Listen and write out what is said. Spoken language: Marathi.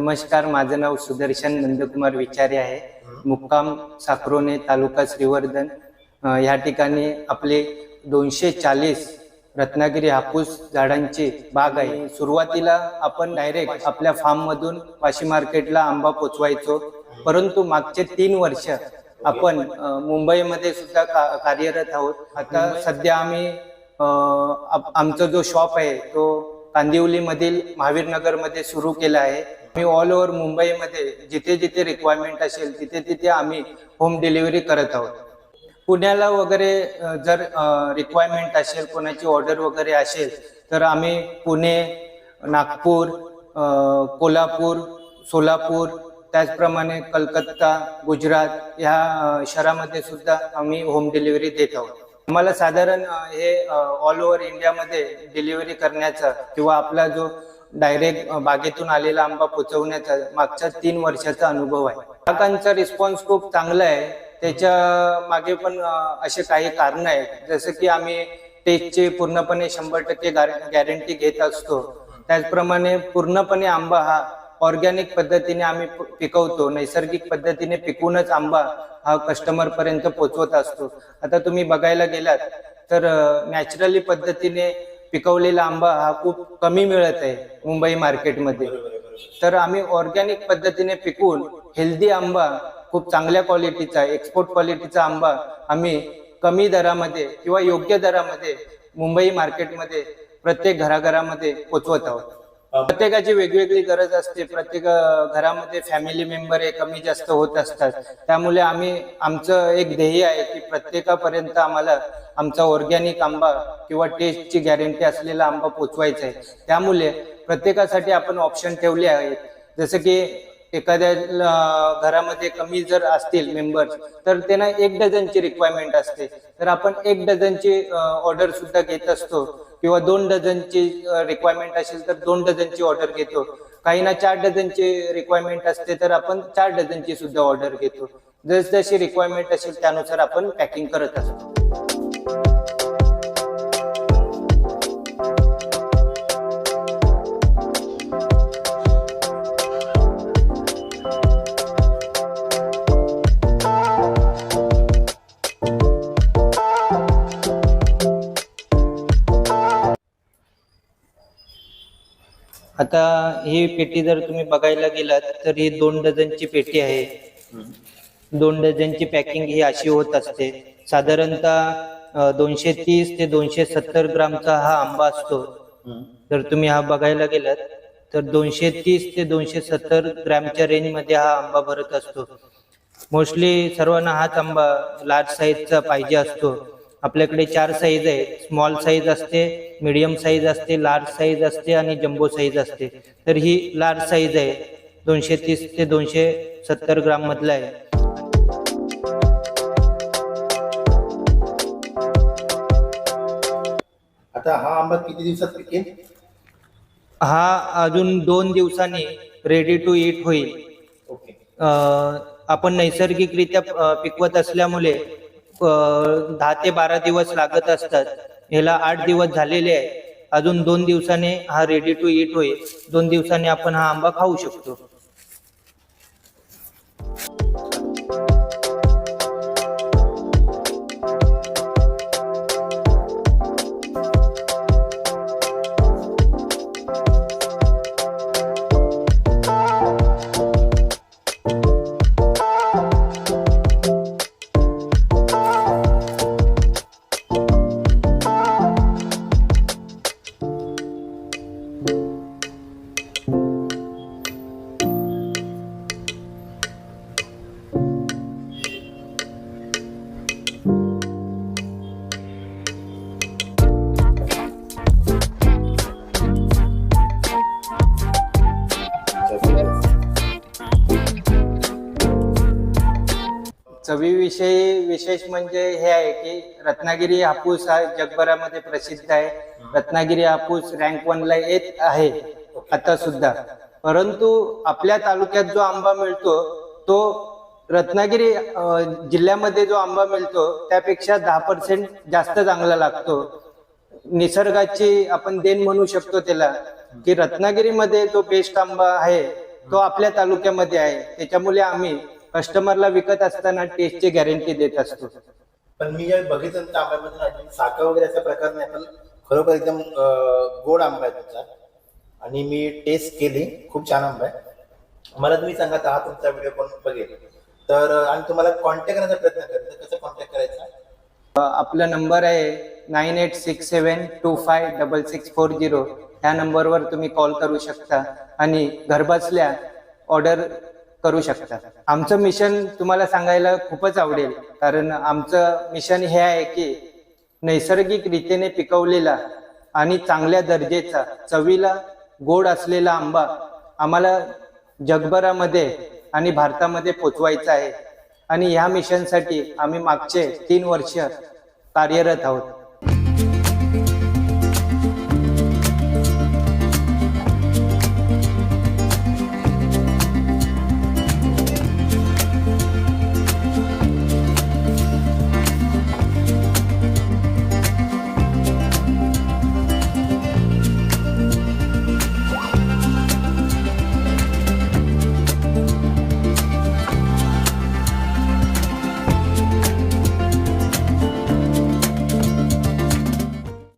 नमस्कार, माझं नाव सुदर्शन नंदकुमार विचारे आहे. मुक्काम साक्रोने, तालुका श्रीवर्धन. या ठिकाणी आपले 240 रत्नागिरी हापूस झाडांची बाग आहे. सुरुवातीला आपण डायरेक्ट आपल्या फार्म मधून वाशी मार्केटला आंबा पोचवायचो, परंतु मागचे 3 वर्ष आपण मुंबईमध्ये सुद्धा कार्यरत आहोत. आता सध्या आम्ही आमचा जो शॉप आहे तो कांदिवली मधील महावीर नगर मध्ये सुरू केला आहे. आम्ही ऑल ओव्हर मुंबईमध्ये जिथे जिथे रिक्वायरमेंट असेल तिथे तिथे आम्ही होम डिलिव्हरी करत आहोत. पुण्याला वगैरे जर रिक्वायरमेंट असेल, कोणाची ऑर्डर वगैरे असेल तर आम्ही पुणे, नागपूर, कोल्हापूर, सोलापूर, त्याचप्रमाणे कलकत्ता, गुजरात या शहरामध्ये सुद्धा आम्ही होम डिलिव्हरी देत आहोत. आम्हाला साधारण हे ऑल ओव्हर इंडियामध्ये डिलिव्हरी करण्याचा किंवा आपला जो डायरेक्ट बागेतून आलेला आंबा पोहोचवण्याचा मागच्या 3 वर्षाचा अनुभव आहे. ग्राहकांचा रिस्पॉन्स खूप चांगला आहे. त्याच्या मागे पण असे काही कारण आहेत, जसं की आम्ही टेस्टची पूर्णपणे 100% गॅरंटी घेत असतो. त्याचप्रमाणे पूर्णपणे आंबा हा ऑर्गॅनिक पद्धतीने आम्ही पिकवतो. नैसर्गिक पद्धतीने पिकवूनच आंबा हा कस्टमर पर्यंत पोहोचवत असतो. आता तुम्ही बघायला गेलात तर नॅचरली पद्धतीने पिकवलेला आंबा हा खूप कमी मिळत आहे मुंबई मार्केटमध्ये. तर आम्ही ऑर्गॅनिक पद्धतीने पिकवून हेल्दी आंबा, खूप चांगल्या क्वालिटीचा, एक्सपोर्ट क्वालिटीचा आंबा आम्ही कमी दरामध्ये किंवा योग्य दरामध्ये मुंबई मार्केटमध्ये प्रत्येक घराघरामध्ये पोहोचवत आहोत. प्रत्येकाची वेगवेगळी गरज असते. प्रत्येक घरामध्ये फॅमिली मेंबर हे कमी जास्त होत असतात. त्यामुळे आमचं एक ध्येय आहे की प्रत्येकापर्यंत आम्हाला आमचा ऑर्गॅनिक आंबा किंवा टेस्टची गॅरंटी असलेला आंबा पोचवायचा आहे. त्यामुळे प्रत्येकासाठी आपण ऑप्शन ठेवले आहेत. जसं की एखाद्या घरामध्ये कमी जर असतील मेंबर्स तर त्यांना 1 डझनची रिक्वायरमेंट असते, तर आपण 1 डझनची ऑर्डर सुद्धा घेत असतो. किंवा 2 डझनची रिक्वायरमेंट असेल तर 2 डझनची ऑर्डर घेतो. काहींना 4 डझनची रिक्वायरमेंट असते तर आपण 4 डझनची सुद्धा ऑर्डर घेतो. जशी रिक्वायरमेंट असेल त्यानुसार आपण पॅकिंग करत असतो. आता ही पेटी जर तुम्ही बघायला गेलात तर ही 2 डझनची पेटी आहे. 2 डझनची पॅकिंग ही अशी होत असते. साधारणतः 230 ते 270 ग्रामचा हा आंबा असतो. जर तुम्ही हा बघायला गेलात तर 230 ते 270 ग्रॅमच्या रेंज मध्ये हा आंबा भरत असतो. मोस्टली सर्वांना हाच आंबा लार्ज साईजचा पाहिजे असतो. आपल्याकडे 4 साईज आहेत. स्मॉल साईज असते, मीडियम साईज असते, लार्ज साईज असते आणि जम्बो साईज असते. तर ही लार्ज साईज आहे, 230 ते 270 ग्राम मधला आहे. आता हा आंबा किती दिवसात पिकेल? हा अजून 2 दिवसांनी रेडी टू ईट होईल. ओके. आपण नैसर्गिकरित्या पिकवत असल्यामुळे 10 ते 12 दिवस लागत असतात. ह्याला 8 दिवस झालेले आहे. अजून 2 दिवसाने हा रेडी टू ईट होईल. 2 दिवसांनी आपण हा आंबा खाऊ शकतो. चवीविषयी विशेष म्हणजे हे आहे की रत्नागिरी हापूस हा जगभरामध्ये प्रसिद्ध आहे. रत्नागिरी हापूस रँक 1 ला येत आहे आता सुद्धा. परंतु आपल्या तालुक्यात जो आंबा मिळतो तो रत्नागिरी जिल्ह्यामध्ये जो आंबा मिळतो त्यापेक्षा 10% जास्त चांगला लागतो. निसर्गाची आपण देण म्हणू शकतो त्याला, की रत्नागिरीमध्ये जो बेस्ट आंबा आहे तो आपल्या तालुक्यामध्ये आहे. त्याच्यामुळे आम्ही कस्टमरला विकत असताना टेस्टची गॅरंटी देत असतो. पण मी ज्यावेळी बघितलं त्या आंब्यामध्ये अजून साखर वगैरे असा प्रकार नाही, पण खरोखर एकदम गोड आंबा आहे तुमचा. आणि मी टेस्ट केली, खूप छान आंबा आहे. मला तुम्ही सांगा आता हा तुमचा व्हिडिओ कोण बघेल तर आणि तुम्हाला कॉन्टॅक्ट करण्याचा प्रयत्न करेल तर कसं कॉन्टॅक्ट करायचा? आपला नंबर आहे 9867256640. ह्या नंबरवर तुम्ही कॉल करू शकता आणि घरबसल्या ऑर्डर करू शकता. आमचं मिशन तुम्हाला सांगायला खूपच आवडेल, कारण आमचं मिशन हे आहे की नैसर्गिक रीतीने पिकवलेला आणि चांगल्या दर्जाचा चवीला गोड असलेला आंबा आम्हाला जगभरामध्ये आणि भारतामध्ये पोचवायचा आहे. आणि ह्या मिशनसाठी आम्ही मागचे 3 वर्ष कार्यरत आहोत.